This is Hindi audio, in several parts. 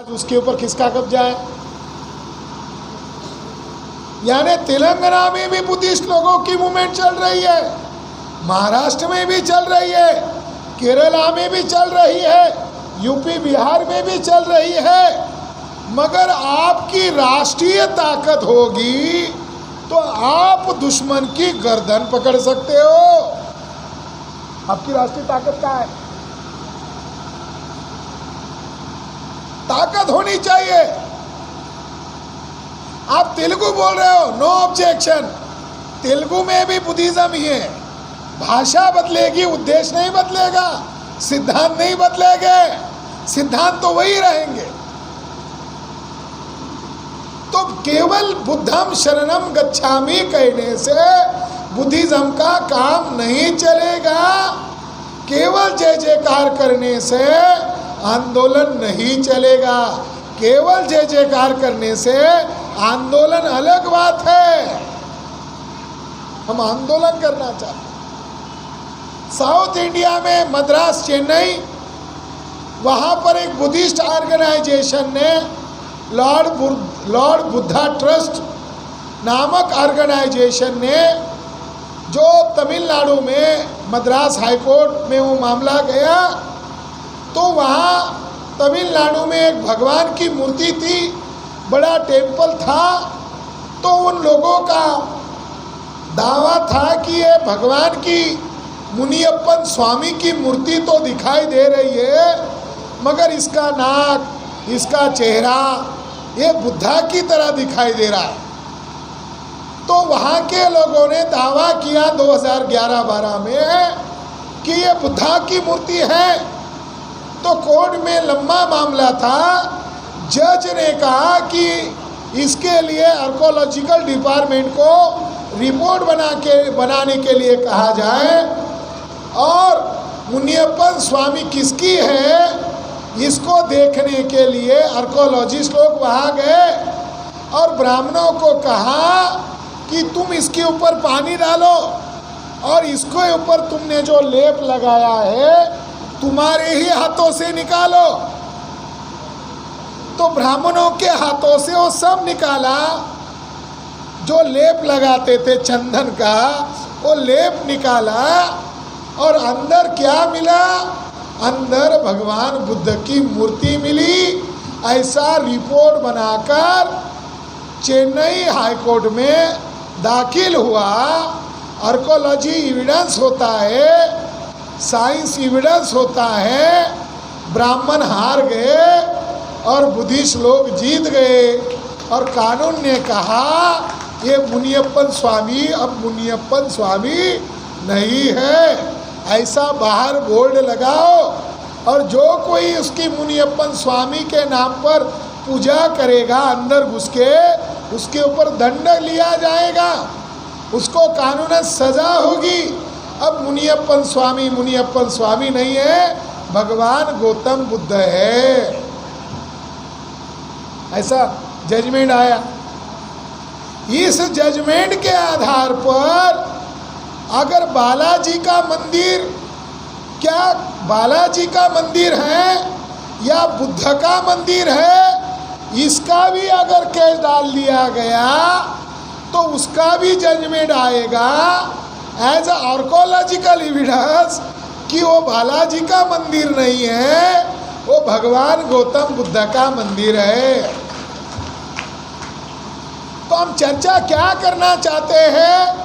उसके ऊपर किसका कब्जा है? यानी तेलंगाना में भी बुद्धिस्ट लोगों की मूवमेंट चल रही है, महाराष्ट्र में भी चल रही है, केरला में भी चल रही है, यूपी बिहार में भी चल रही है। मगर आपकी राष्ट्रीय ताकत होगी तो आप दुश्मन की गर्दन पकड़ सकते हो। आपकी राष्ट्रीय ताकत क्या है? ताकत होनी चाहिए। आप तेलुगु बोल रहे हो, नो ऑब्जेक्शन। तेलुगु में भी बुद्धिज्म ही है। भाषा बदलेगी, उद्देश्य नहीं बदलेगा, सिद्धांत नहीं बदलेंगे, सिद्धांत तो वही रहेंगे। तो केवल बुद्धम शरणम गच्छामि कहने से बुद्धिज्म का काम नहीं चलेगा। केवल जय जयकार करने से आंदोलन नहीं चलेगा। केवल जय जयकार करने से आंदोलन अलग बात है। हम आंदोलन करना चाहते हैं। साउथ इंडिया में मद्रास, चेन्नई, वहाँ पर एक बुद्धिस्ट ऑर्गेनाइजेशन ने लॉर्ड बुद्धा ट्रस्ट नामक ऑर्गेनाइजेशन ने, जो तमिलनाडु में मद्रास हाई कोर्ट में वो मामला गया, तो वहाँ तमिलनाडु में एक भगवान की मूर्ति थी, बड़ा टेम्पल था। तो उन लोगों का दावा था कि ये भगवान की मुनियप्पन स्वामी की मूर्ति तो दिखाई दे रही है, मगर इसका नाक, इसका चेहरा ये बुद्धा की तरह दिखाई दे रहा है। तो वहाँ के लोगों ने दावा किया 2011-12 में कि ये बुद्धा की मूर्ति है। तो कोर्ट में लंबा मामला था। जज ने कहा कि इसके लिए आर्कोलॉजिकल डिपार्टमेंट को रिपोर्ट बनाने के लिए कहा जाए, और मुनियप्पन स्वामी किसकी है इसको देखने के लिए आर्कोलॉजिस्ट लोग वहाँ गए और ब्राह्मणों को कहा कि तुम इसके ऊपर पानी डालो और इसके ऊपर तुमने जो लेप लगाया है तुम्हारे ही हाथों से निकालो। तो ब्राह्मणों के हाथों से वो सब निकाला, जो लेप लगाते थे चंदन का, वो लेप निकाला, और अंदर क्या मिला? अंदर भगवान बुद्ध की मूर्ति मिली। ऐसा रिपोर्ट बनाकर चेन्नई हाई कोर्ट में दाखिल हुआ। आर्कोलॉजी एविडेंस होता है, साइंस एविडेंस होता है। ब्राह्मण हार गए और बुद्धिस्ट लोग जीत गए, और कानून ने कहा ये मुनियप्पन स्वामी अब मुनियप्पन स्वामी नहीं है। ऐसा बाहर बोर्ड लगाओ, और जो कोई उसकी मुनियप्पन स्वामी के नाम पर पूजा करेगा अंदर घुस के, उसके ऊपर दंड लिया जाएगा, उसको कानूनन सजा होगी। अब मुनियप्पन स्वामी नहीं है, भगवान गौतम बुद्ध है। ऐसा जजमेंट आया। इस जजमेंट के आधार पर अगर बालाजी का मंदिर, क्या बालाजी का मंदिर है या बुद्ध का मंदिर है, इसका भी अगर केस डाल दिया गया तो उसका भी जजमेंट आएगा एज अ आर्कोलॉजिकल एविडेंस कि वो बालाजी का मंदिर नहीं है, वो भगवान गौतम बुद्ध का मंदिर है। तो हम चर्चा क्या करना चाहते हैं?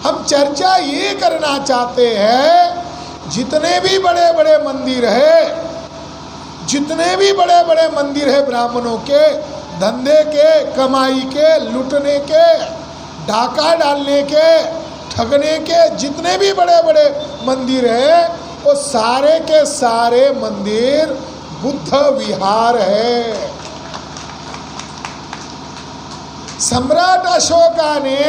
हम चर्चा ये करना चाहते हैं, जितने भी बड़े बड़े मंदिर है, जितने भी बड़े बड़े मंदिर है ब्राह्मणों के, धंधे के, कमाई के, लूटने के, डाका डालने के, ठगने के, जितने भी बड़े बड़े मंदिर है, वो सारे के सारे मंदिर बुद्ध विहार है। सम्राट अशोका ने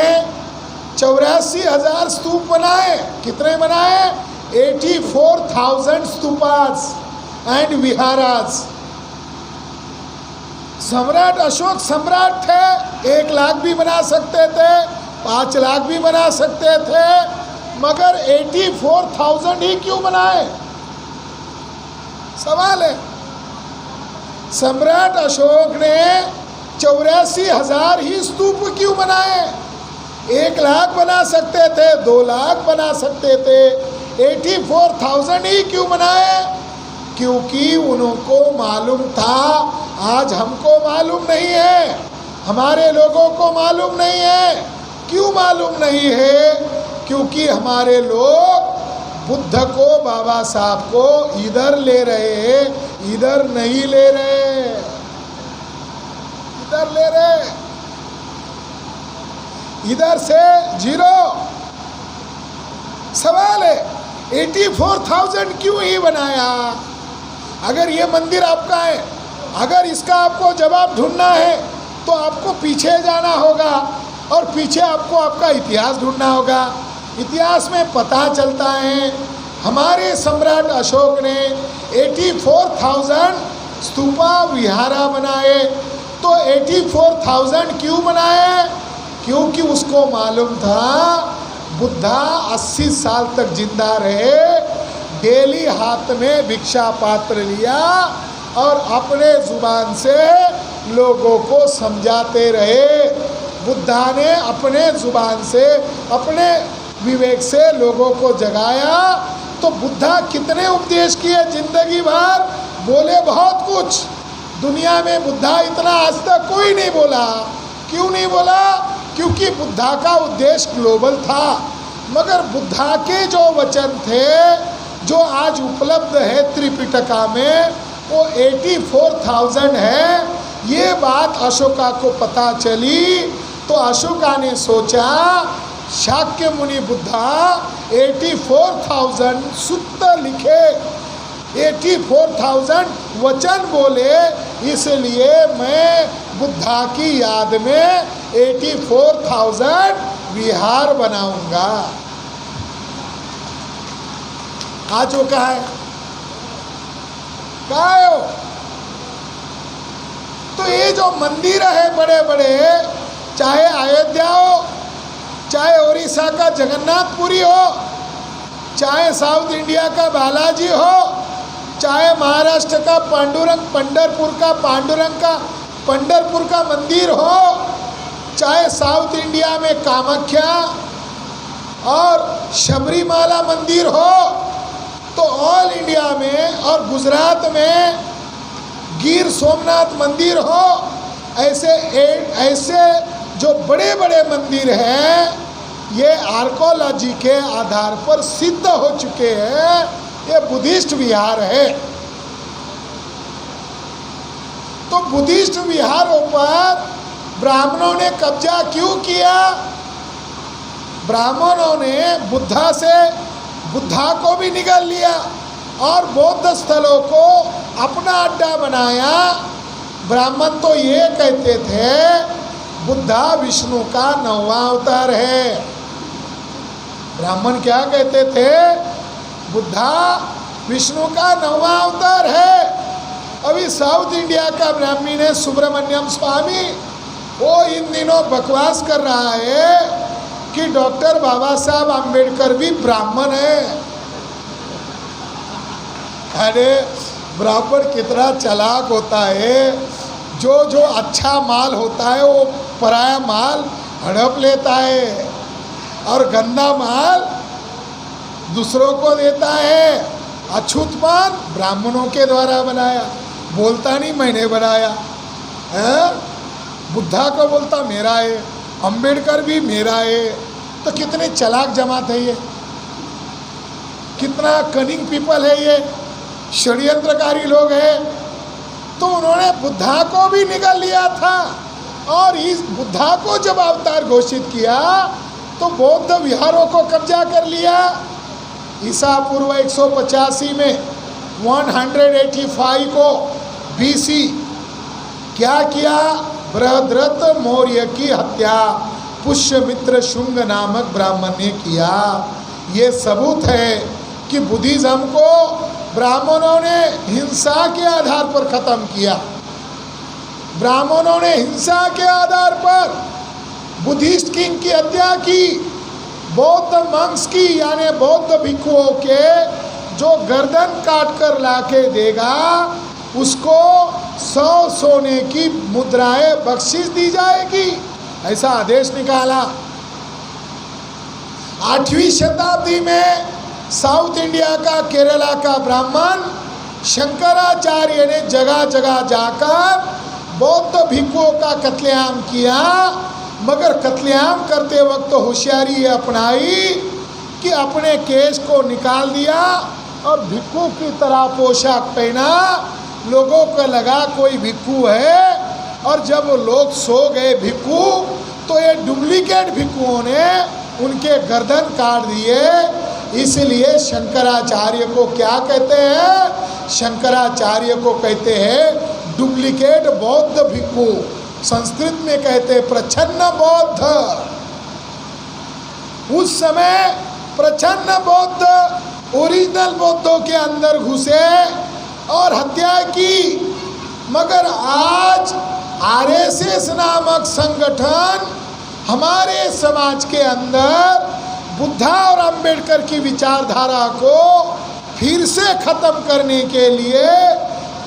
84,000 स्तूप बनाए। कितने बनाए? 84,000 स्तूपास एंड विहारास। सम्राट अशोक सम्राट थे, 1 लाख भी बना सकते थे, 5 लाख भी बना सकते थे, मगर 84,000 ही क्यों बनाए? सवाल है। सम्राट अशोक ने 84,000 ही स्तूप क्यों बनाए? 1 लाख बना सकते थे, 2 लाख बना सकते थे, 84,000 ही क्यों बनाए? क्योंकि उनको मालूम था, आज हमको मालूम नहीं है, हमारे लोगों को मालूम नहीं है। क्यों मालूम नहीं है? क्योंकि हमारे लोग बुद्ध को, बाबा साहब को इधर ले रहे हैं, इधर नहीं ले रहे, इधर ले रहे, इधर से 0। सवाल है 84,000 क्यों ही बनाया? अगर ये मंदिर आपका है, अगर इसका आपको जवाब ढूंढना है तो आपको पीछे जाना होगा और पीछे आपको आपका इतिहास ढूंढना होगा। इतिहास में पता चलता है हमारे सम्राट अशोक ने 84,000 स्तूपा विहारा बनाए। तो 84,000 क्यों बनाए? क्योंकि उसको मालूम था बुद्धा 80 साल तक जिंदा रहे, डेली हाथ में भिक्षा पात्र लिया और अपने जुबान से लोगों को समझाते रहे। बुद्धा ने अपने जुबान से, अपने विवेक से लोगों को जगाया। तो बुद्धा कितने उपदेश किए जिंदगी भर? बोले बहुत कुछ। दुनिया में बुद्धा इतना आज तक कोई नहीं बोला। क्यों नहीं बोला? क्योंकि बुद्धा का उद्देश्य ग्लोबल था। मगर बुद्धा के जो वचन थे, जो आज उपलब्ध है त्रिपिटका में, वो 84,000 है। ये बात अशोका को पता चली तो अशोका ने सोचा शाक्य मुनि बुद्धा 84,000 सूत्र लिखे, 84,000 वचन बोले, इसलिए मैं बुद्धा की याद में 84,000 विहार बनाऊंगा। आज वो कहा है? कहा है वो? तो ये जो मंदिर है बड़े बड़े, चाहे अयोध्या हो, चाहे उड़ीसा का जगन्नाथपुरी हो, चाहे साउथ इंडिया का बालाजी हो, चाहे महाराष्ट्र का पांडुरंग, पंढरपुर का मंदिर हो, चाहे साउथ इंडिया में कामाख्या और शबरीमाला मंदिर हो, तो ऑल इंडिया में और गुजरात में गिर सोमनाथ मंदिर हो, ऐसे जो बड़े बड़े मंदिर हैं, ये आर्कोलॉजी के आधार पर सिद्ध हो चुके हैं, ये बुद्धिस्ट विहार है। तो बुद्धिस्ट विहारों पर ब्राह्मणों ने कब्जा क्यों किया? ब्राह्मणों ने बुद्धा को भी निगल लिया और बौद्ध स्थलों को अपना अड्डा बनाया। ब्राह्मण तो ये कहते थे बुद्धा विष्णु का 9वां अवतार है। ब्राह्मण क्या कहते थे? बुद्धा विष्णु का 9वां अवतार है। अभी साउथ इंडिया का ब्राह्मण है सुब्रमण्यम स्वामी, वो इन दिनों बकवास कर रहा है कि डॉक्टर बाबा साहब आम्बेडकर भी ब्राह्मण है। अरे ब्राह्मण कितना चालाक होता है, जो अच्छा माल होता है वो पराया माल हड़प लेता है और गंदा माल दूसरों को देता है। अछूत पान ब्राह्मणों के द्वारा बनाया, बोलता नहीं मैंने बनाया है। बुद्धा को बोलता मेरा है, अंबेडकर भी मेरा है। तो कितने चालाक जमात है ये, कितना कनिंग पीपल है ये, षड्यंत्रकारी लोग हैं। तो उन्होंने बुद्धा को भी निगल लिया था और इस बुद्धा को जब अवतार घोषित किया तो बौद्ध विहारों को कब्जा कर लिया। ईसा पूर्व 185 में 185 को BC क्या किया? बृहद्रथ मौर्य की हत्या पुष्यमित्र शुंग नामक ब्राह्मण ने किया। ये सबूत है कि बुद्धिज्म को ब्राह्मणों ने हिंसा के आधार पर खत्म किया। ब्राह्मणों ने हिंसा के आधार पर बुद्धिस्ट किंग की हत्या की, बौद्ध मंक्स की, यानी बौद्ध भिक्षुओं के जो गर्दन काट कर लाके देगा उसको 100 सोने की मुद्राएं बख्शिश दी जाएगी, ऐसा आदेश निकाला। 8वीं शताब्दी में साउथ इंडिया का, केरला का ब्राह्मण शंकराचार्य ने जगह जगह जाकर बौद्ध भिक्षुओं का कत्लेआम किया, मगर कत्लेआम करते वक्त तो होशियारी ये अपनाई कि अपने केश को निकाल दिया और भिक्षु की तरह पोशाक पहना। लोगों को लगा कोई भिक्षु है, और जब लोग सो गए भिक्षु, तो ये डुप्लीकेट भिक्षुओं ने उनके गर्दन काट दिए। इसलिए शंकराचार्य को क्या कहते हैं? शंकराचार्य को कहते हैं डुप्लीकेट बौद्ध भिक्षु। संस्कृत में कहते प्रच्छन्न बौद्ध। उस समय प्रच्छन्न बौद्ध ओरिजिनल बौद्धों के अंदर घुसे और हत्या की, मगर आज आरएसएस नामक संगठन हमारे समाज के अंदर बुद्धा और अंबेडकर की विचारधारा को फिर से खत्म करने के लिए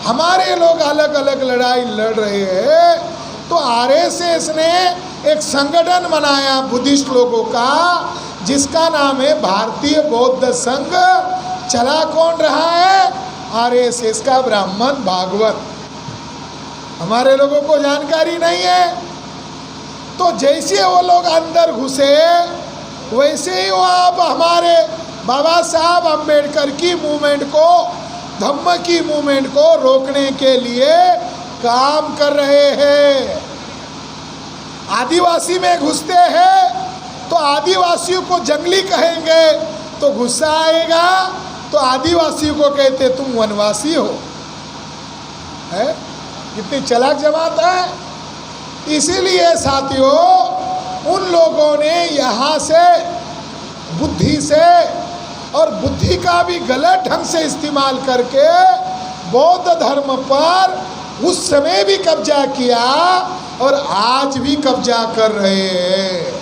हमारे लोग अलग अलग लड़ाई लड़ रहे हैं। तो आरएसएस ने एक संगठन बनाया बुद्धिस्ट लोगों का, जिसका नाम है भारतीय बौद्ध संघ। चला कौन रहा है? आरएसएस का ब्राह्मण भागवत। हमारे लोगों को जानकारी नहीं है। तो जैसे वो लोग अंदर घुसे, वैसे ही वो अब हमारे बाबा साहब अम्बेडकर की मूवमेंट को, धम्म की मूवमेंट को रोकने के लिए काम कर रहे हैं। आदिवासी में घुसते हैं तो आदिवासियों को जंगली कहेंगे तो गुस्सा आएगा, तो आदिवासियों को कहते तुम वनवासी हो। है कितनी चालाक जमात है। इसीलिए साथियों, उन लोगों ने यहाँ से बुद्धि से, और बुद्धि का भी गलत ढंग से इस्तेमाल करके बौद्ध धर्म पर उस समय भी कब्जा किया और आज भी कब्जा कर रहे हैं।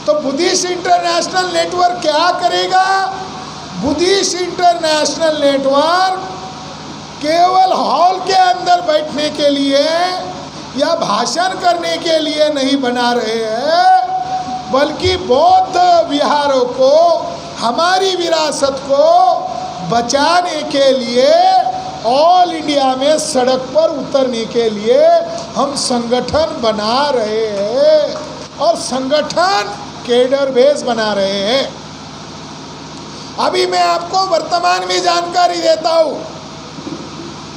तो बुद्धिस्ट इंटरनेशनल नेटवर्क क्या करेगा? बुद्धिस्ट इंटरनेशनल नेटवर्क केवल हॉल के अंदर बैठने के लिए या भाषण करने के लिए नहीं बना रहे हैं, बल्कि बौद्ध विहारों को, हमारी विरासत को बचाने के लिए ऑल इंडिया में सड़क पर उतरने के लिए हम संगठन बना रहे हैं, और संगठन केडर बेस बना रहे हैं। अभी मैं आपको वर्तमान में जानकारी देता हूँ।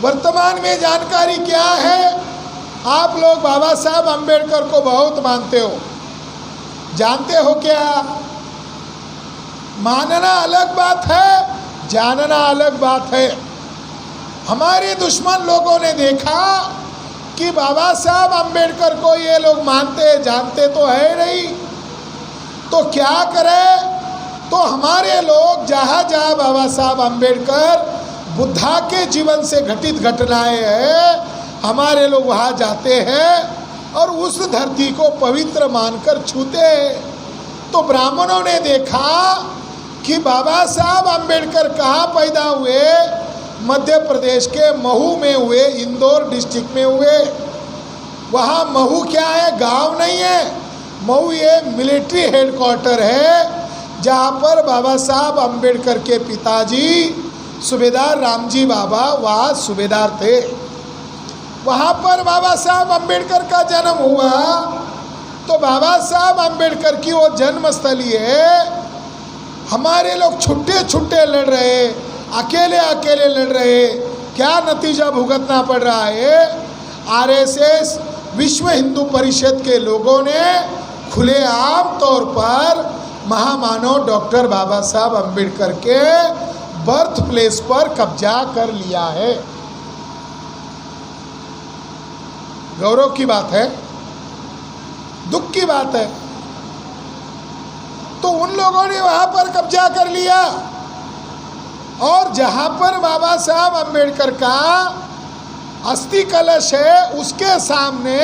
वर्तमान में जानकारी क्या है? आप लोग बाबा साहब अम्बेडकर को बहुत मानते हो, जानते हो क्या? मानना अलग बात है, जानना अलग बात है। हमारे दुश्मन लोगों ने देखा कि बाबा साहब अम्बेडकर को ये लोग मानते जानते तो है नहीं, तो क्या करें? तो हमारे लोग जहाँ जहाँ बाबा साहब अम्बेडकर, बुद्धा के जीवन से घटित घटनाएं हैं, हमारे लोग वहाँ जाते हैं और उस धरती को पवित्र मानकर छूते हैं। तो ब्राह्मणों ने देखा कि बाबा साहब अम्बेडकर कहाँ पैदा हुए? मध्य प्रदेश के महू में हुए, इंदौर डिस्ट्रिक्ट में हुए। वहाँ महू क्या है? गांव नहीं है। महू ये मिलिट्री हेडक्वार्टर है, जहाँ पर बाबा साहब अम्बेडकर के पिताजी सूबेदार रामजी बाबा वहाँ सूबेदार थे। वहाँ पर बाबा साहब अम्बेडकर का जन्म हुआ। तो बाबा साहब अम्बेडकर की वो जन्मस्थली है। हमारे लोग छुट्टे छुट्टे लड़ रहे, अकेले अकेले लड़ रहे। क्या नतीजा भुगतना पड़ रहा है? आरएसएस, विश्व हिंदू परिषद के लोगों ने खुलेआम तौर पर महामानव डॉक्टर बाबा साहब अम्बेडकर के बर्थ प्लेस पर कब्जा कर लिया है। गौरव की बात है, दुख की बात है। तो उन लोगों ने वहाँ पर कब्जा कर लिया, और जहाँ पर बाबा साहब अम्बेडकर का अस्थि कलश है, उसके सामने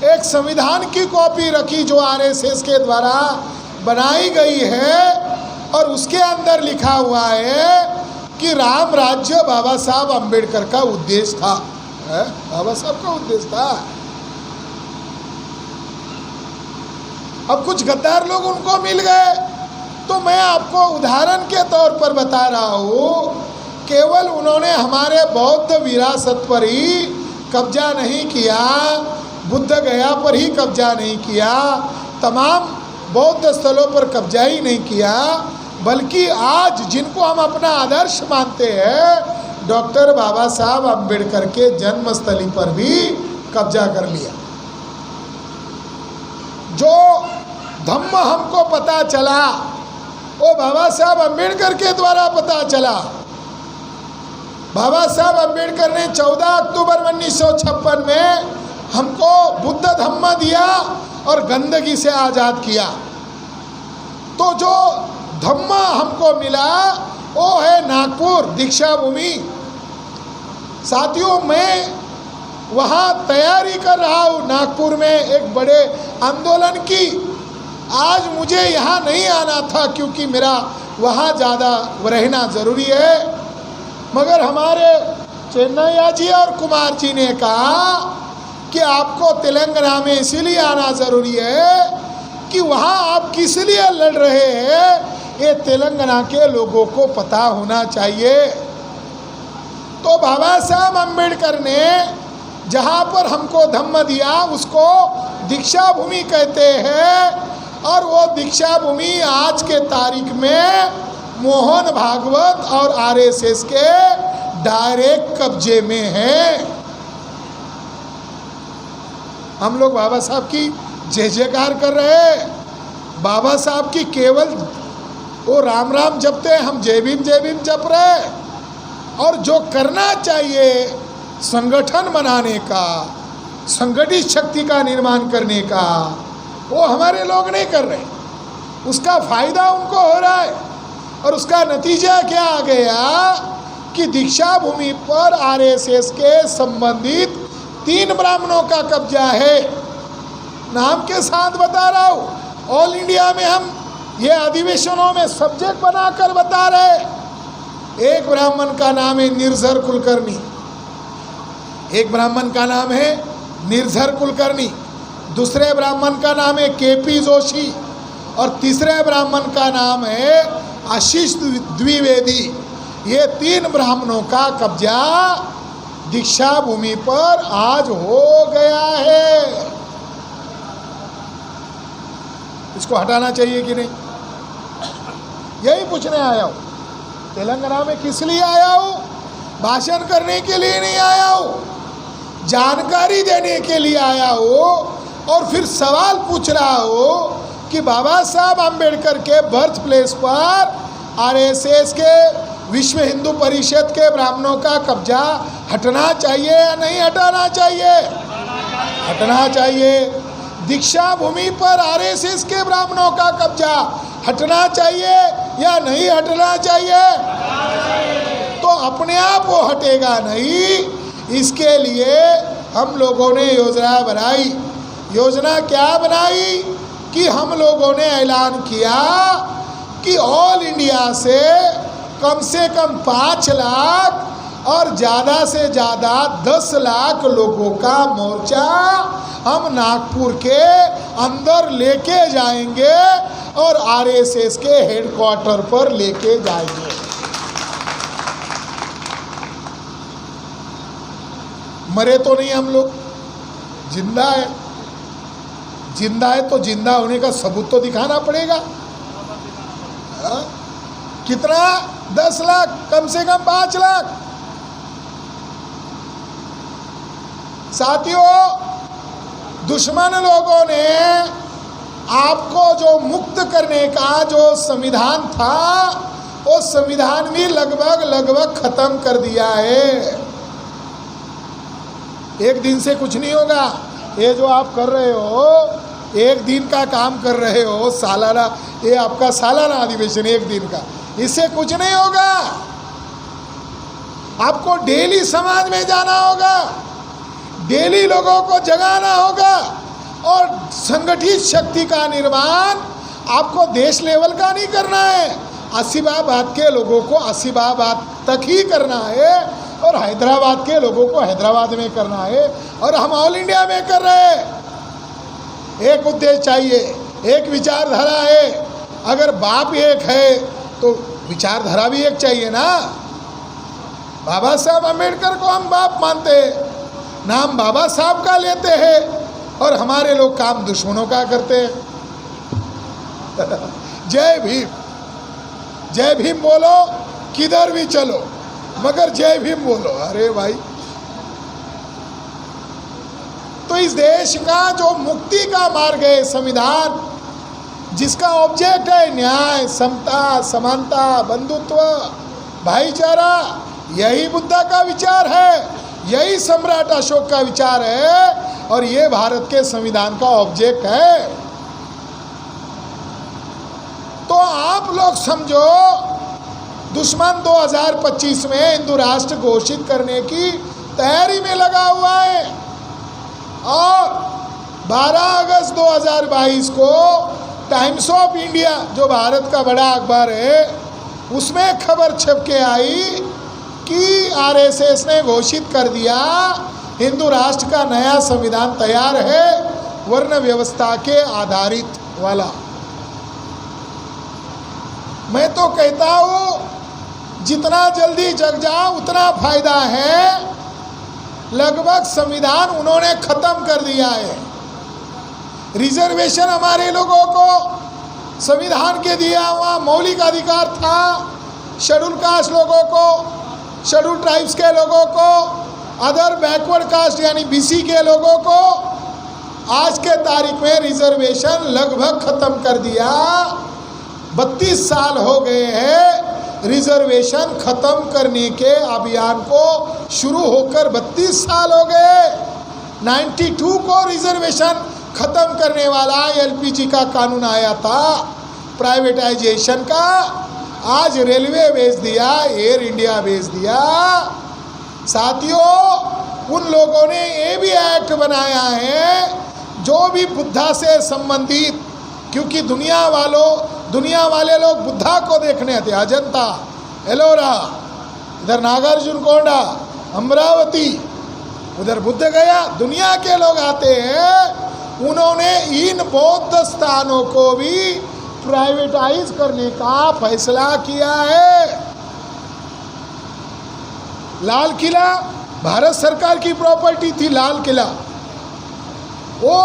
एक संविधान की कॉपी रखी जो आरएसएस के द्वारा बनाई गई है, और उसके अंदर लिखा हुआ है कि राम राज्य बाबा साहब अंबेडकर का उद्देश्य था, बाबा साहब का उद्देश्य था। अब कुछ गद्दार लोग उनको मिल गए, तो मैं आपको उदाहरण के तौर पर बता रहा हूँ, केवल उन्होंने हमारे बौद्ध विरासत पर ही कब्जा नहीं किया, बुद्ध गया पर ही कब्जा नहीं किया, तमाम बौद्ध स्थलों पर कब्जा ही नहीं किया, बल्कि आज जिनको हम अपना आदर्श मानते हैं, डॉक्टर बाबा साहब अंबेडकर के जन्मस्थली पर भी कब्जा कर लिया। जो धम्म हमको पता चला वो बाबा साहब अंबेडकर के द्वारा पता चला। बाबा साहब अंबेडकर ने 14 अक्टूबर 1956 में हमको बुद्ध धम्म दिया और गंदगी से आज़ाद किया। तो जो धम्म हमको मिला वो है नागपुर दीक्षा भूमि। साथियों, मैं वहाँ तैयारी कर रहा हूँ नागपुर में एक बड़े आंदोलन की। आज मुझे यहाँ नहीं आना था क्योंकि मेरा वहाँ ज़्यादा रहना ज़रूरी है, मगर हमारे चेन्नैया जी और कुमार जी ने कहा कि आपको तेलंगाना में इसीलिए आना ज़रूरी है कि वहाँ आप किस लिए लड़ रहे हैं ये तेलंगाना के लोगों को पता होना चाहिए। तो बाबा साहब अंबेडकर ने जहाँ पर हमको धम्म दिया उसको दीक्षा भूमि कहते हैं, और वो दीक्षा भूमि आज के तारीख में मोहन भागवत और आरएसएस के डायरेक्ट कब्जे में है। हम लोग बाबा साहब की जय जयकार कर रहे हैं, बाबा साहब की केवल वो राम राम जपते हैं, हम जय भीम जप रहे। और जो करना चाहिए संगठन बनाने का, संगठित शक्ति का निर्माण करने का, वो हमारे लोग नहीं कर रहे। उसका फायदा उनको हो रहा है और उसका नतीजा क्या आ गया कि दीक्षा भूमि पर आरएसएस के संबंधित 3 ब्राह्मणों का कब्जा है। नाम के साथ बता रहा हूँ, ऑल इंडिया में हम ये अधिवेशनों में सब्जेक्ट बनाकर बता रहे। एक ब्राह्मण का नाम है निर्झर कुलकर्णी, एक ब्राह्मण का नाम है निर्झर कुलकर्णी, दूसरे ब्राह्मण का नाम है केपी जोशी और तीसरे ब्राह्मण का नाम है आशीष द्विवेदी। ये 3 ब्राह्मणों का कब्जा दीक्षा भूमि पर आज हो गया है। इसको हटाना चाहिए कि नहीं, यही पूछने आया हूँ। तेलंगाना में किस लिए आया हूँ? भाषण करने के लिए नहीं आया हूँ, जानकारी देने के लिए आया हूँ। और फिर सवाल पूछ रहा हूँ कि बाबा साहब अंबेडकर के बर्थ प्लेस पर आरएसएस के विश्व हिंदू परिषद के ब्राह्मणों का कब्जा हटना चाहिए या नहीं हटाना चाहिए? हटना चाहिए। दीक्षा भूमि पर आरएसएस के ब्राह्मणों का कब्जा हटना चाहिए या नहीं हटना चाहिए? तो अपने आप वो हटेगा नहीं। इसके लिए हम लोगों ने योजना बनाई। योजना क्या बनाई कि हम लोगों ने ऐलान किया कि ऑल इंडिया से कम 5 लाख और ज़्यादा से ज़्यादा 10 लाख लोगों का मोर्चा हम नागपुर के अंदर लेके जाएंगे और आरएसएस के हेडक्वार्टर पर लेके जाएंगे। मरे तो नहीं हम लोग, जिंदा है। जिंदा है तो जिंदा होने का सबूत तो दिखाना पड़ेगा। कितना? 10 लाख, कम से कम 5 लाख। साथियों, दुश्मन लोगों ने आपको जो मुक्त करने का जो संविधान था वो संविधान भी लगभग खत्म कर दिया है। एक दिन से कुछ नहीं होगा। ये जो आप कर रहे हो, एक दिन का काम कर रहे हो, सालाना, ये आपका सालाना अधिवेशन 1 दिन का, इससे कुछ नहीं होगा। आपको डेली समाज में जाना होगा, डेली लोगों को जगाना होगा और संगठित शक्ति का निर्माण आपको देश लेवल का नहीं करना है। आसिफाबाद के लोगों को आसिफाबाद तक ही करना है और हैदराबाद के लोगों को हैदराबाद में करना है और हम ऑल इंडिया में कर रहे हैं। एक उद्देश्य चाहिए, एक विचारधारा है। अगर बाप एक है तो विचारधारा भी एक चाहिए ना। बाबा साहब अम्बेडकर को हम बाप मानते हैं, नाम बाबा साहब का लेते हैं और हमारे लोग काम दुश्मनों का करते हैं। जय भीम, जय भीम बोलो, किधर भी चलो मगर जय भीम बोलो। अरे भाई, तो इस देश का जो मुक्ति का मार्ग है संविधान, जिसका ऑब्जेक्ट है न्याय, समता, समानता, बंधुत्व, भाईचारा, यही बुद्ध का विचार है, यही सम्राट अशोक का विचार है और ये भारत के संविधान का ऑब्जेक्ट है। तो आप लोग समझो, दुश्मन 2025 में हिंदू राष्ट्र घोषित करने की तैयारी में लगा हुआ है और 12 अगस्त 2022 को टाइम्स ऑफ इंडिया, जो भारत का बड़ा अखबार है, उसमें खबर छप के आई कि आरएसएस ने घोषित कर दिया हिंदू राष्ट्र का नया संविधान तैयार है, वर्ण व्यवस्था के आधारित वाला। मैं तो कहता हूँ जितना जल्दी जग जाओ उतना फायदा है। लगभग संविधान उन्होंने खत्म कर दिया है। रिजर्वेशन हमारे लोगों को संविधान के दिया हुआ मौलिक अधिकार था, शेड्यूल कास्ट लोगों को, शेड्यूल ट्राइब्स के लोगों को, अदर बैकवर्ड कास्ट यानी बीसी के लोगों को आज के तारीख में रिजर्वेशन लगभग खत्म कर दिया। 32 साल हो गए हैं रिजर्वेशन खत्म करने के अभियान को शुरू होकर 32 साल हो गए। 92 को रिजर्वेशन खत्म करने वाला एलपीजी का कानून आया था, प्राइवेटाइजेशन का। आज रेलवे बेच दिया, एयर इंडिया बेच दिया। साथियों, उन लोगों ने ये भी एक्ट बनाया है जो भी बुद्धा से संबंधित, क्योंकि दुनिया वाले लोग बुद्धा को देखने आते। अजंता, एलोरा, इधर नागार्जुन कोंडा, अमरावती, उधर बुद्ध गया, दुनिया के लोग आते हैं। उन्होंने इन बौद्ध स्थानों को भी प्राइवेटाइज करने का फैसला किया है। लाल किला भारत सरकार की प्रॉपर्टी थी। लाल किला वो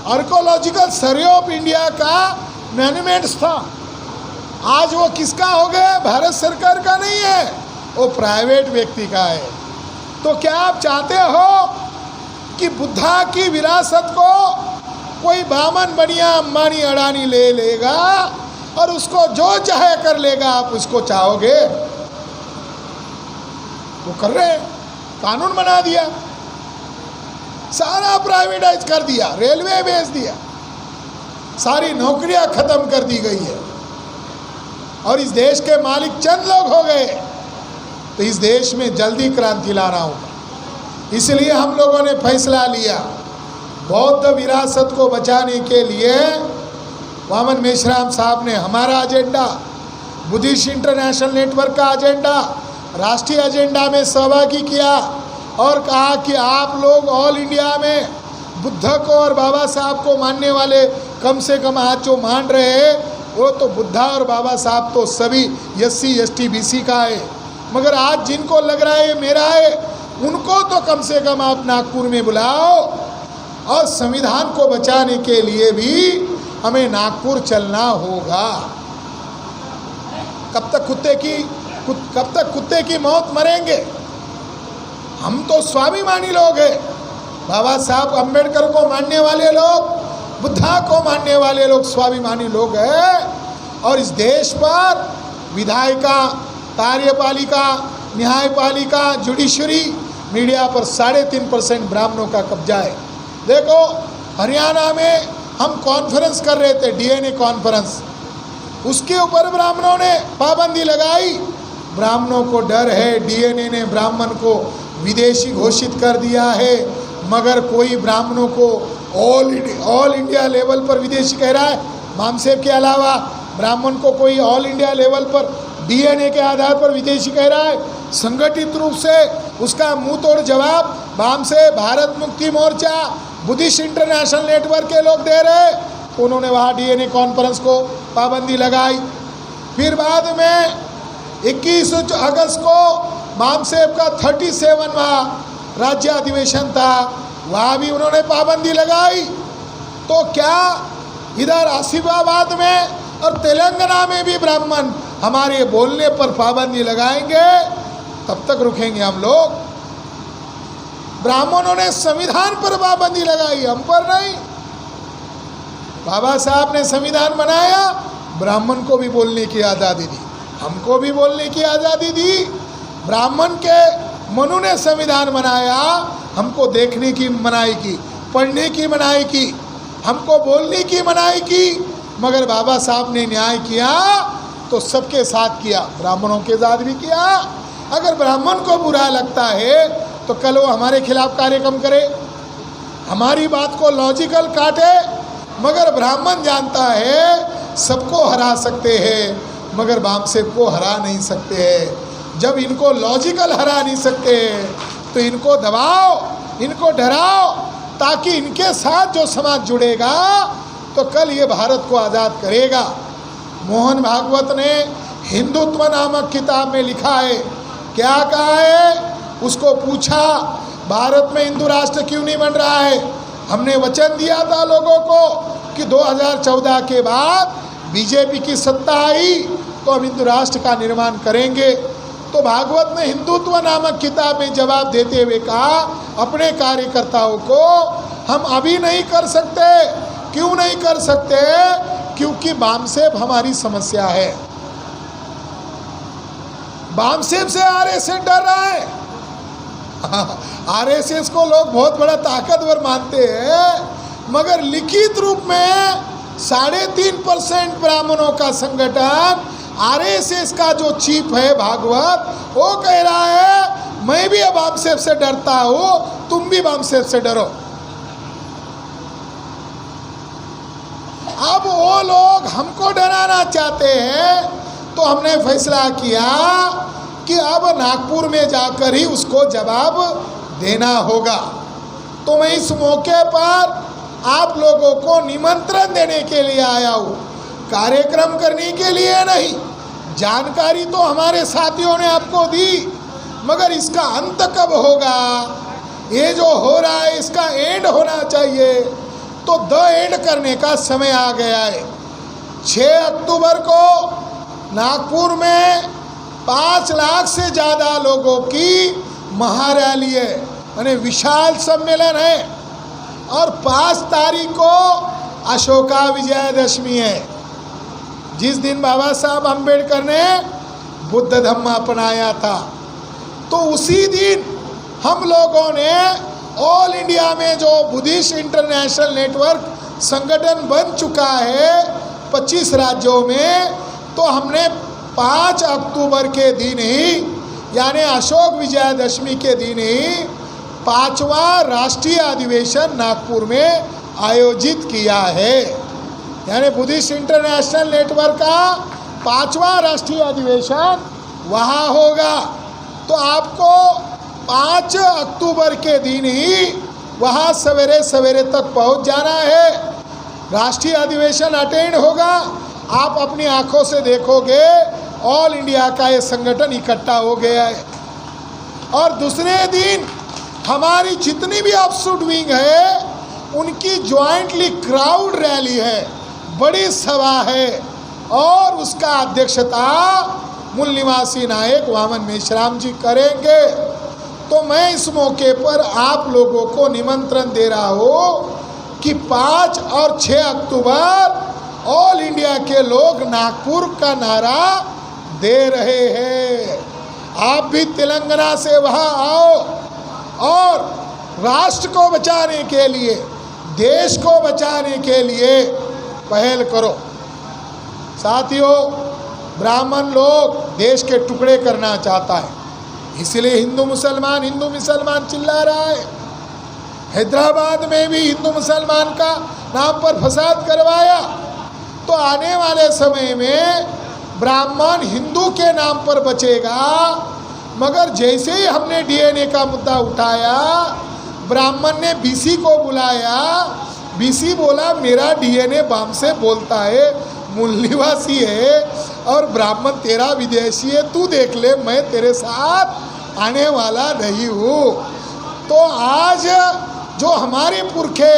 आर्कोलॉजिकल सर्वे ऑफ इंडिया का मॉन्यूमेंट्स था। आज वो किसका हो गया? भारत सरकार का नहीं है, वो प्राइवेट व्यक्ति का है। तो क्या आप चाहते हो कि बुद्धा की विरासत को कोई बामन, बनिया, अंबानी, अडानी ले लेगा और उसको जो चाहे कर लेगा? आप उसको चाहोगे? वो कर रहे हैं, कानून बना दिया, सारा प्राइवेटाइज कर दिया, रेलवे बेच दिया, सारी नौकरियां खत्म कर दी गई है और इस देश के मालिक चंद लोग हो गए। तो इस देश में जल्दी क्रांति लाना होगा। इसलिए हम लोगों ने फैसला लिया, बौद्ध विरासत को बचाने के लिए वामन मेश्राम साहब ने हमारा एजेंडा, बुद्धिस्ट इंटरनेशनल नेटवर्क का एजेंडा, राष्ट्रीय एजेंडा में सहभागी किया और कहा कि आप लोग ऑल इंडिया में बुद्ध को और बाबा साहब को मानने वाले कम से कम आज जो मान रहे हैं वो तो बुद्धा और बाबा साहब तो सभी SC ST BC का है, मगर आज जिनको लग रहा है मेरा है, उनको तो कम से कम आप नागपुर में बुलाओ। और संविधान को बचाने के लिए भी हमें नागपुर चलना होगा। कब तक कुत्ते की मौत मरेंगे? हम तो स्वाभिमानी लोग हैं। बाबा साहब अम्बेडकर को मानने वाले लोग, बुद्धा को मानने वाले लोग स्वाभिमानी लोग हैं। और इस देश पर विधायिका, कार्यपालिका, न्यायपालिका, जुडिशरी, मीडिया पर 3.5% ब्राह्मणों का कब्जा है। देखो, हरियाणा में हम कॉन्फ्रेंस कर रहे थे, DNA कॉन्फ्रेंस, उसके ऊपर ब्राह्मणों ने पाबंदी लगाई। ब्राह्मणों को डर है, DNA ने ब्राह्मण को विदेशी घोषित कर दिया है, मगर कोई ब्राह्मणों को ऑल इंडिया लेवल पर विदेशी कह रहा है। मामसेब के अलावा ब्राह्मण को कोई ऑल इंडिया लेवल पर DNA के आधार पर विदेशी कह रहा है। संगठित रूप से उसका मुंह तोड़ जवाब वाम से Bharat Mukti Morcha, Buddhist international network के लोग दे रहे, तो उन्होंने वहाँ डीएनए कॉन्फ्रेंस को पाबंदी लगाई। फिर बाद में 21 अगस्त को मामसेब का 37वां राज्य अधिवेशन था, वहाँ भी उन्होंने पाबंदी लगाई। तो क्या इधर आसिफाबाद में और तेलंगाना में भी ब्राह्मण हमारे बोलने पर पाबंदी लगाएंगे? तब तक रुकेंगे हम लोग। ब्राह्मणों ने संविधान पर पाबंदी लगाई, हम पर नहीं। बाबा साहब ने संविधान बनाया, ब्राह्मण को भी बोलने की आज़ादी दी, हमको भी बोलने की आज़ादी दी। ब्राह्मण के मनु ने संविधान बनाया, हमको देखने की मनाही की, पढ़ने की मनाही की, हमको बोलने की मनाही की। मगर बाबा साहब ने न्याय किया तो सबके साथ किया, ब्राह्मणों के साथ भी किया। अगर ब्राह्मण को बुरा लगता है तो कल वो हमारे खिलाफ कार्यक्रम करे, हमारी बात को लॉजिकल काटे। मगर ब्राह्मण जानता है सबको हरा सकते हैं, मगर वामसेब को हरा नहीं सकते हैं। जब इनको लॉजिकल हरा नहीं सकते तो इनको दबाओ, इनको डराओ, ताकि इनके साथ जो समाज जुड़ेगा तो कल ये भारत को आज़ाद करेगा। मोहन भागवत ने हिंदुत्व नामक किताब में लिखा है, क्या कहा है? उसको पूछा भारत में हिंदू राष्ट्र क्यों नहीं बन रहा है? हमने वचन दिया था लोगों को कि 2014 के बाद बीजेपी की सत्ता आई तो हम हिंदू राष्ट्र का निर्माण करेंगे। तो भागवत ने हिंदुत्व नामक किताब में जवाब देते हुए कहा अपने कार्यकर्ताओं को, हम अभी नहीं कर सकते। क्यों नहीं कर सकते? क्योंकि वामसेब हमारी समस्या है। वामसेब से आरएसएस डर रहा है। आरएसएस को लोग बहुत बड़ा ताकतवर मानते हैं, मगर लिखित रूप में 3.5% ब्राह्मणों का संगठन आरएसएस का जो चीफ है भागवत, वो कह रहा है मैं भी अब वामसेब से डरता हूँ, तुम भी वामसेब से डरो। अब वो लोग हमको डराना चाहते हैं, तो हमने फैसला किया कि अब नागपुर में जाकर ही उसको जवाब देना होगा। तो मैं इस मौके पर आप लोगों को निमंत्रण देने के लिए आया हूँ, कार्यक्रम करने के लिए नहीं। जानकारी तो हमारे साथियों ने आपको दी, मगर इसका अंत कब होगा? ये जो हो रहा है इसका एंड होना चाहिए। तो द एंड करने का समय आ गया है। 6 अक्टूबर को नागपुर में 5 लाख से ज़्यादा लोगों की महारैली है, यानी विशाल सम्मेलन है। और 5 तारीख को अशोका विजयदशमी है, जिस दिन बाबा साहब अम्बेडकर ने बुद्ध धम्म अपनाया था। तो उसी दिन हम लोगों ने ऑल इंडिया में जो बुद्धिस्ट इंटरनेशनल नेटवर्क संगठन बन चुका है 25 राज्यों में, तो हमने 5 अक्टूबर के दिन ही, यानी अशोक विजयदशमी के दिन ही 5वां राष्ट्रीय अधिवेशन नागपुर में आयोजित किया है। यानी बुद्धिस्ट इंटरनेशनल नेटवर्क का 5वां राष्ट्रीय अधिवेशन वहाँ होगा। तो आपको 5 अक्टूबर के दिन ही वहाँ सवेरे सवेरे तक पहुँच जाना है। राष्ट्रीय अधिवेशन अटेंड होगा, आप अपनी आंखों से देखोगे ऑल इंडिया का ये संगठन इकट्ठा हो गया है। और दूसरे दिन हमारी जितनी भी ऑफशूट विंग है उनकी ज्वाइंटली क्राउड रैली है, बड़ी सभा है, और उसका अध्यक्षता मूल निवासी नायक वामन मेश्राम जी करेंगे। तो मैं इस मौके पर आप लोगों को निमंत्रण दे रहा हूँ कि 5 और 6 अक्टूबर ऑल इंडिया के लोग नागपुर का नारा दे रहे हैं। आप भी तेलंगाना से वहाँ आओ और राष्ट्र को बचाने के लिए, देश को बचाने के लिए पहल करो। साथियों, ब्राह्मण लोग देश के टुकड़े करना चाहता है, इसलिए हिंदू मुसलमान चिल्ला रहा है। हैदराबाद में भी हिंदू मुसलमान का नाम पर फसाद करवाया। तो आने वाले समय में ब्राह्मण हिंदू के नाम पर बचेगा, मगर जैसे ही हमने डीएनए का मुद्दा उठाया, ब्राह्मण ने बीसी को बुलाया। बीसी बोला मेरा डीएनए बाम से बोलता है, मूल निवासी है, और ब्राह्मण तेरा विदेशी है, तू देख ले, मैं तेरे साथ आने वाला नहीं हूँ। तो आज जो हमारे पुरखे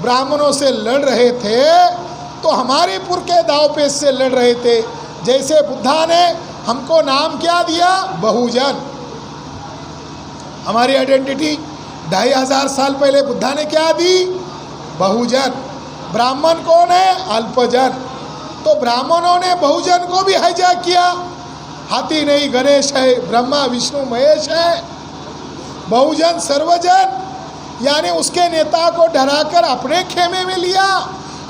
ब्राह्मणों से लड़ रहे थे, तो हमारे पुरखे दावपेच से लड़ रहे थे। जैसे बुद्धा ने हमको नाम क्या दिया, बहुजन। हमारी आइडेंटिटी 2500 साल पहले बुद्धा ने क्या दी, बहुजन। ब्राह्मण कौन है, अल्पजन। तो ब्राह्मणों ने बहुजन को भी हाईजैक किया। हाथी नहीं गणेश है, ब्रह्मा विष्णु महेश है, बहुजन सर्वजन, यानी उसके नेता को डराकर अपने खेमे में लिया।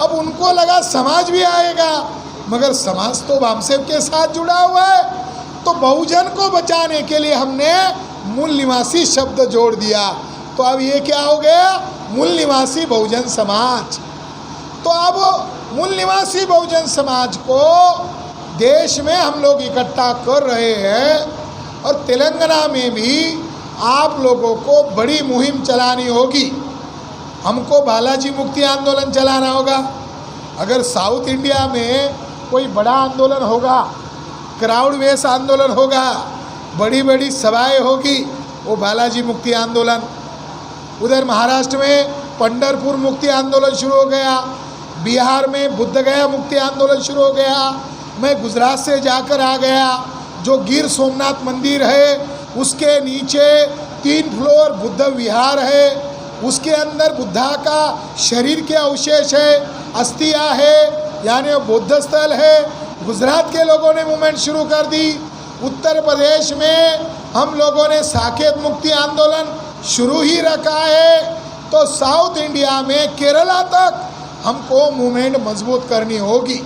अब उनको लगा समाज भी आएगा, मगर समाज तो वामसेव के साथ जुड़ा हुआ है। तो बहुजन को बचाने के लिए हमने मूल निवासी शब्द जोड़ दिया। तो अब ये क्या हो गया, मूल निवासी बहुजन समाज। तो अब मूल निवासी बहुजन समाज को देश में हम लोग इकट्ठा कर रहे हैं, और तेलंगाना में भी आप लोगों को बड़ी मुहिम चलानी होगी। हमको बालाजी मुक्ति आंदोलन चलाना होगा। अगर साउथ इंडिया में कोई बड़ा आंदोलन होगा, क्राउड बेस आंदोलन होगा, बड़ी बड़ी सभाएं होगी, वो बालाजी मुक्ति आंदोलन। उधर महाराष्ट्र में पंढरपुर मुक्ति आंदोलन शुरू हो गया, बिहार में बुद्ध गया मुक्ति आंदोलन शुरू हो गया। मैं गुजरात से जाकर आ गया, जो गिर सोमनाथ मंदिर है उसके नीचे 3 फ्लोर बुद्ध विहार है, उसके अंदर बुद्धा का शरीर के अवशेष है, अस्थियाँ है, यानी बौद्ध स्थल है। गुजरात के लोगों ने मूवमेंट शुरू कर दी। उत्तर प्रदेश में हम लोगों ने साकेत मुक्ति आंदोलन शुरू ही रखा है। तो साउथ इंडिया में केरला तक हमको मूवमेंट मजबूत करनी होगी।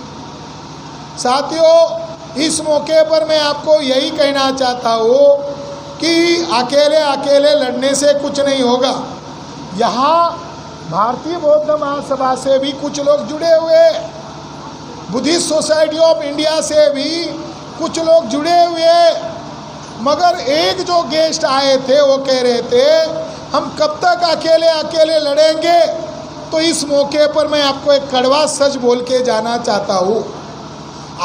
साथियों, इस मौके पर मैं आपको यही कहना चाहता हूँ कि अकेले अकेले लड़ने से कुछ नहीं होगा। यहाँ भारतीय बौद्ध महासभा से भी कुछ लोग जुड़े हुए, बुद्धिस्ट सोसाइटी ऑफ इंडिया से भी कुछ लोग जुड़े हुए, मगर एक जो गेस्ट आए थे वो कह रहे थे हम कब तक अकेले अकेले लड़ेंगे। तो इस मौके पर मैं आपको एक कड़वा सच बोल के जाना चाहता हूँ।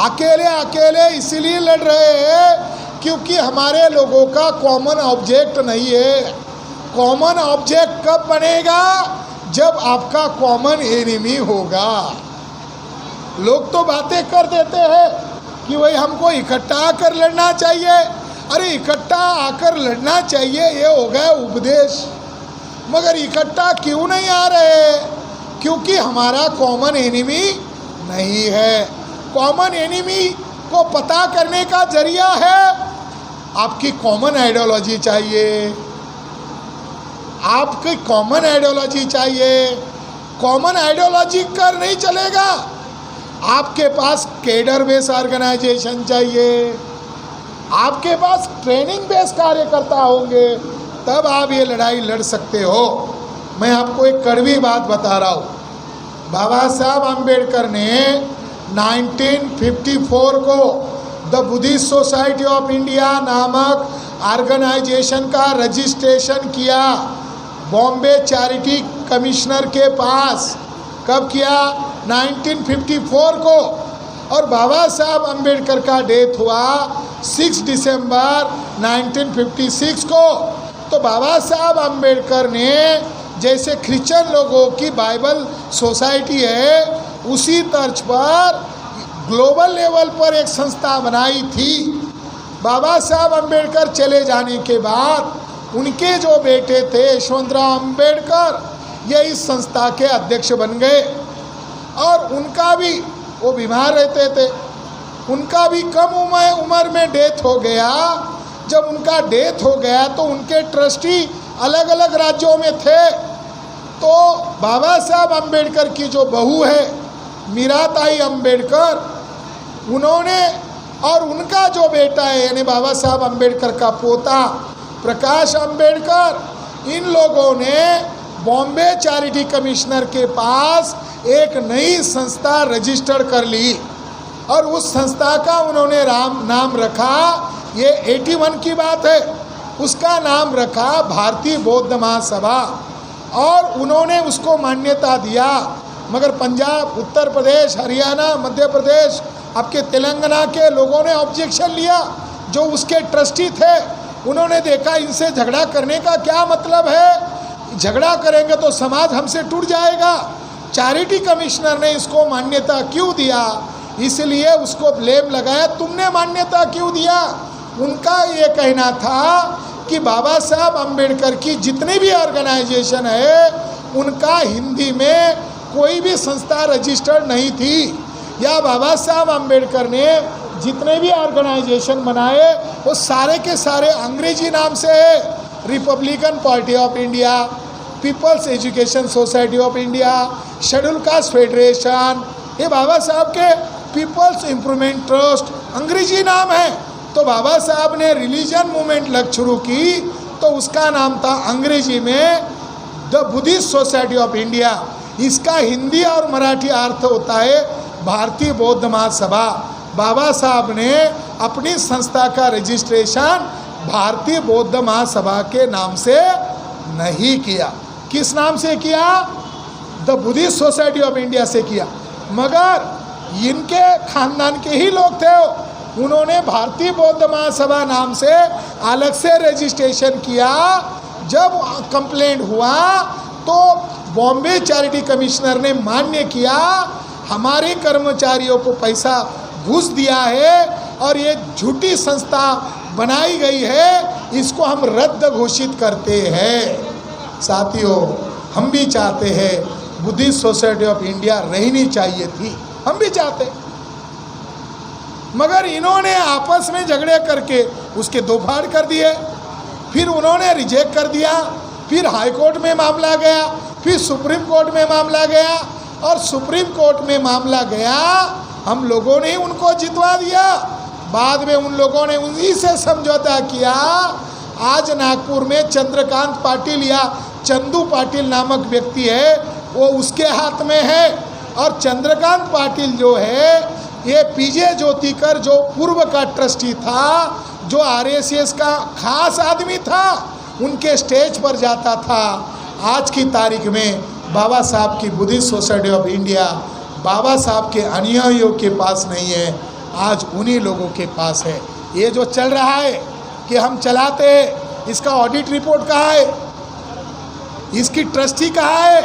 अकेले अकेले इसलिए लड़ रहे हैं क्योंकि हमारे लोगों का कॉमन ऑब्जेक्ट नहीं है। कॉमन ऑब्जेक्ट कब बनेगा, जब आपका कॉमन एनिमी होगा। लोग तो बातें कर देते हैं कि भाई हमको इकट्ठा आकर लड़ना चाहिए। अरे इकट्ठा आकर लड़ना चाहिए, ये हो गया उपदेश, मगर इकट्ठा क्यों नहीं आ रहे, क्योंकि हमारा कॉमन एनिमी नहीं है। कॉमन एनिमी को पता करने का जरिया है आपकी कॉमन आइडियोलॉजी चाहिए, आपकी कॉमन आइडियोलॉजी चाहिए। कॉमन आइडियोलॉजी कर नहीं चलेगा, आपके पास केडर बेस ऑर्गेनाइजेशन चाहिए, आपके पास ट्रेनिंग बेस कार्यकर्ता होंगे, तब आप ये लड़ाई लड़ सकते हो। मैं आपको एक कड़वी बात बता रहा हूँ। बाबा साहब आम्बेडकर ने 1954 को the Buddhist society of India नामक ऑर्गेनाइजेशन का रजिस्ट्रेशन किया बॉम्बे चैरिटी कमिश्नर के पास। कब किया, 1954 को। और बाबा साहब आम्बेडकर का डेथ हुआ 6 दिसंबर 1956 को। तो बाबा साहब आम्बेडकर ने जैसे क्रिश्चियन लोगों की बाइबल सोसाइटी है, उसी तर्ज पर ग्लोबल लेवल पर एक संस्था बनाई थी। बाबा साहब आम्बेडकर चले जाने के बाद उनके जो बेटे थे यशवंतराव आम्बेडकर, ये इस संस्था के अध्यक्ष बन गए। और उनका भी, वो बीमार रहते थे, उनका भी कम उम्र में डेथ हो गया। जब उनका डेथ हो गया तो उनके ट्रस्टी अलग अलग राज्यों में थे। तो बाबा साहब आम्बेडकर की जो बहू है मीराताई आम्बेडकर, उन्होंने और उनका जो बेटा है यानी बाबा साहब आम्बेडकर का पोता प्रकाश आम्बेडकर, इन लोगों ने बॉम्बे चैरिटी कमिश्नर के पास एक नई संस्था रजिस्टर कर ली और उस संस्था का उन्होंने नाम रखा, ये 81 की बात है, उसका नाम रखा भारतीय बौद्ध महासभा और उन्होंने उसको मान्यता दिया। मगर पंजाब, उत्तर प्रदेश, हरियाणा, मध्य प्रदेश, आपके तेलंगाना के लोगों ने ऑब्जेक्शन लिया। जो उसके ट्रस्टी थे उन्होंने देखा इनसे झगड़ा करने का क्या मतलब है, झगड़ा करेंगे तो समाज हमसे टूट जाएगा। चैरिटी कमिश्नर ने इसको मान्यता क्यों दिया, इसलिए उसको ब्लेम लगाया, तुमने मान्यता क्यों दिया। उनका ये कहना था कि बाबा साहब अम्बेडकर की जितनी भी ऑर्गेनाइजेशन है उनका हिंदी में कोई भी संस्था रजिस्टर्ड नहीं थी, या बाबा साहब अम्बेडकर ने जितने भी ऑर्गेनाइजेशन बनाए वो सारे के सारे अंग्रेजी नाम से है। Republican Party of India, People's Education Society of India, Schedule Caste Federation, ये बाबा साहब के पीपल्स इम्प्रूवमेंट ट्रस्ट अंग्रेजी नाम है। तो बाबा साहब ने रिलीजन मूवमेंट लग शुरू की तो उसका नाम था अंग्रेजी में the Buddhist society of India. इसका हिंदी और मराठी अर्थ होता है भारतीय बौद्ध महासभा। बाबा साहब ने अपनी संस्था का रजिस्ट्रेशन भारतीय बौद्ध महासभा के नाम से नहीं किया। किस नाम से किया? The Buddhist society of India से किया। मगर इनके खानदान के ही लोग थे, उन्होंने भारतीय बौद्ध महासभा नाम से अलग से रजिस्ट्रेशन किया। जब कंप्लेंट हुआ तो बॉम्बे चैरिटी कमिश्नर ने मान्य किया, हमारे कर्मचारियों को पैसा घूस दिया है और ये झूठी संस्था बनाई गई है, इसको हम रद्द घोषित करते हैं। साथियों, हम भी चाहते हैं बुद्धिस्ट सोसाइटी ऑफ इंडिया रहनी चाहिए थी, हम भी चाहते, मगर इन्होंने आपस में झगड़े करके उसके दो फाड़ कर दिए। फिर उन्होंने रिजेक्ट कर दिया, फिर हाई कोर्ट में मामला गया, फिर सुप्रीम कोर्ट में मामला गया, और सुप्रीम कोर्ट में मामला गया, हम लोगों ने उनको जितवा दिया। बाद में उन लोगों ने उन्हीं से समझौता किया। आज नागपुर में चंद्रकांत पाटिल या चंदू पाटिल नामक व्यक्ति है, वो उसके हाथ में है। और चंद्रकांत पाटिल जो है ये पीजे ज्योतिकर जो पूर्व का ट्रस्टी था, जो आरएसएस का खास आदमी था, उनके स्टेज पर जाता था। आज की तारीख में बाबा साहब की बुद्धिस्ट सोसाइटी ऑफ इंडिया बाबा साहब के अनुयायियों के पास नहीं है, आज उन्हीं लोगों के पास है। ये जो चल रहा है कि हम चलाते हैं, इसका ऑडिट रिपोर्ट कहाँ है, इसकी ट्रस्टी कहाँ है,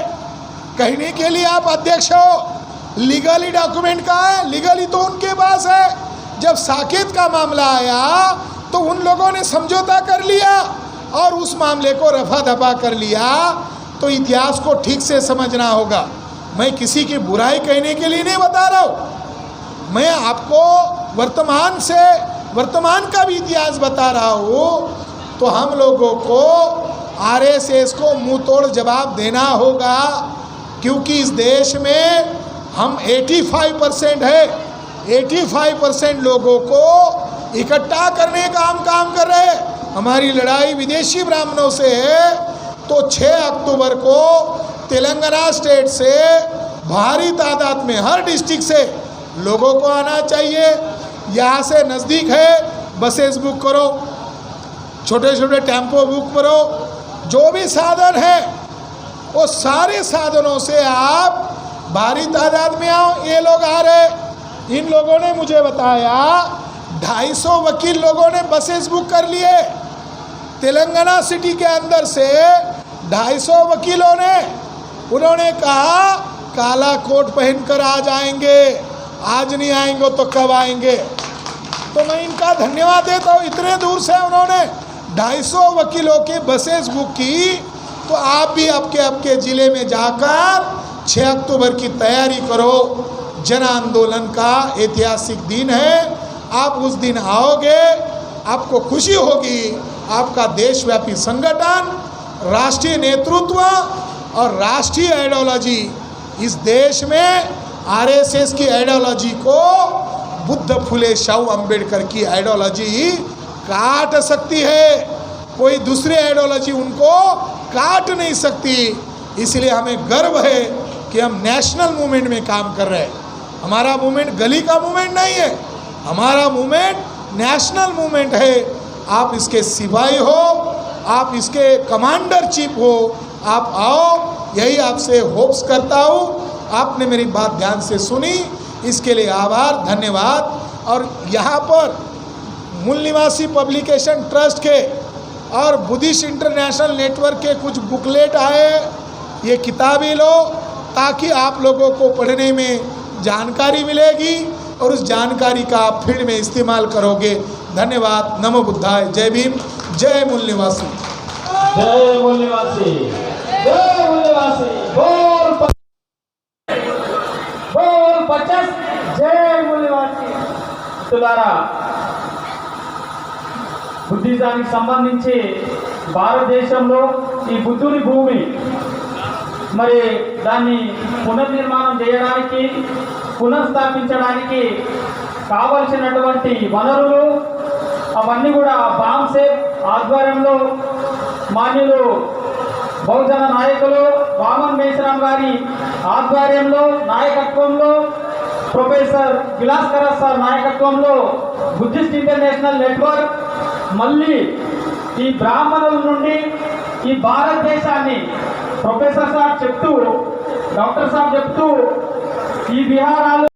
कहने के लिए आप अध्यक्ष हो, लीगली डॉक्यूमेंट कहाँ है? लीगली तो उनके पास है। जब साकेत का मामला आया तो उन लोगों ने समझौता कर लिया और उस मामले को रफा दफा कर लिया। तो इतिहास को ठीक से समझना होगा। मैं किसी की बुराई कहने के लिए नहीं बता रहा हूँ, मैं आपको वर्तमान का भी इतिहास बता रहा हूँ। तो हम लोगों को आरएसएस को मुंह तोड़ जवाब देना होगा, क्योंकि इस देश में हम 85% है, 85% लोगों को इकट्ठा करने का हम काम कर रहे हैं। हमारी लड़ाई विदेशी ब्राह्मणों से है। तो 6 अक्टूबर को तेलंगाना स्टेट से भारी तादाद में हर डिस्ट्रिक्ट से लोगों को आना चाहिए। यहाँ से नज़दीक है, बसेस बुक करो, छोटे छोटे टेम्पो बुक करो, जो भी साधन है वो सारे साधनों से आप भारी तादाद में आओ। ये लोग आ रहे, इन लोगों ने मुझे बताया 250 वकील लोगों ने बसेस बुक कर लिए। तेलंगाना सिटी के अंदर से 250 वकीलों ने, उन्होंने कहा काला कोट पहनकर आ जाएंगे, आज नहीं आएंगे तो कब आएंगे। तो मैं इनका धन्यवाद देता हूँ, इतने दूर से उन्होंने 250 वकीलों की बसेस बुक की। तो आप भी आपके ज़िले में जाकर 6 अक्टूबर की तैयारी करो। जन आंदोलन का ऐतिहासिक दिन है, आप उस दिन आओगे, आपको खुशी होगी। आपका देशव्यापी संगठन, राष्ट्रीय नेतृत्व और राष्ट्रीय आइडियोलॉजी, इस देश में आरएसएस की आइडियोलॉजी को बुद्ध फुले शाहू अम्बेडकर की आइडियोलॉजी काट सकती है, कोई दूसरी आइडियोलॉजी उनको काट नहीं सकती। इसलिए हमें गर्व है कि हम नेशनल मूवमेंट में काम कर रहे हैं। हमारा मूवमेंट गली का मूवमेंट नहीं है, हमारा मूवमेंट नेशनल मूवमेंट है। आप इसके सिपाही हो, आप इसके कमांडर चीफ हो, आप आओ, यही आपसे होप्स करता हूँ। आपने मेरी बात ध्यान से सुनी, इसके लिए आभार, धन्यवाद। और यहाँ पर मूल निवासी पब्लिकेशन ट्रस्ट के और बुद्धिस्ट इंटरनेशनल नेटवर्क के कुछ बुकलेट आए, ये किताबें लो ताकि आप लोगों को पढ़ने में जानकारी मिलेगी और उस जानकारी का आप फील्ड में इस्तेमाल करोगे। धन्यवाद। नमो बुद्धाय। जय भीम। जय मूल निवासी। जय मूल निवासी। जय मूल निवासी। बोल 50। जय मूल निवासी। మిత్రులారా, బుద్ధిజానికి సంబంధించి భారతదేశంలో ఈ బుద్ధుని భూమి మరి దాన్ని పునర్నిర్మాణం చేయడానికి, పునఃస్థాపించడానికి కావలసినటువంటి వనరులు అవన్నీ కూడా బాంసేప్ ఆధ్వర్యంలో మాన్యులు బహుజన నాయకులు వామన్ మేశ్రామ్ గారి ఆధ్వర్యంలో నాయకత్వంలో, ప్రొఫెసర్ విలాస్కర సార్ నాయకత్వంలో బుద్ధిస్ట్ ఇంటర్నేషనల్ నెట్వర్క్ మళ్ళీ ఈ బ్రాహ్మణుల నుండి ఈ భారతదేశాన్ని ప్రొఫెసర్ సార్ చెప్తూ, డాక్టర్ సార్ చెప్తూ ఈ విహారాలు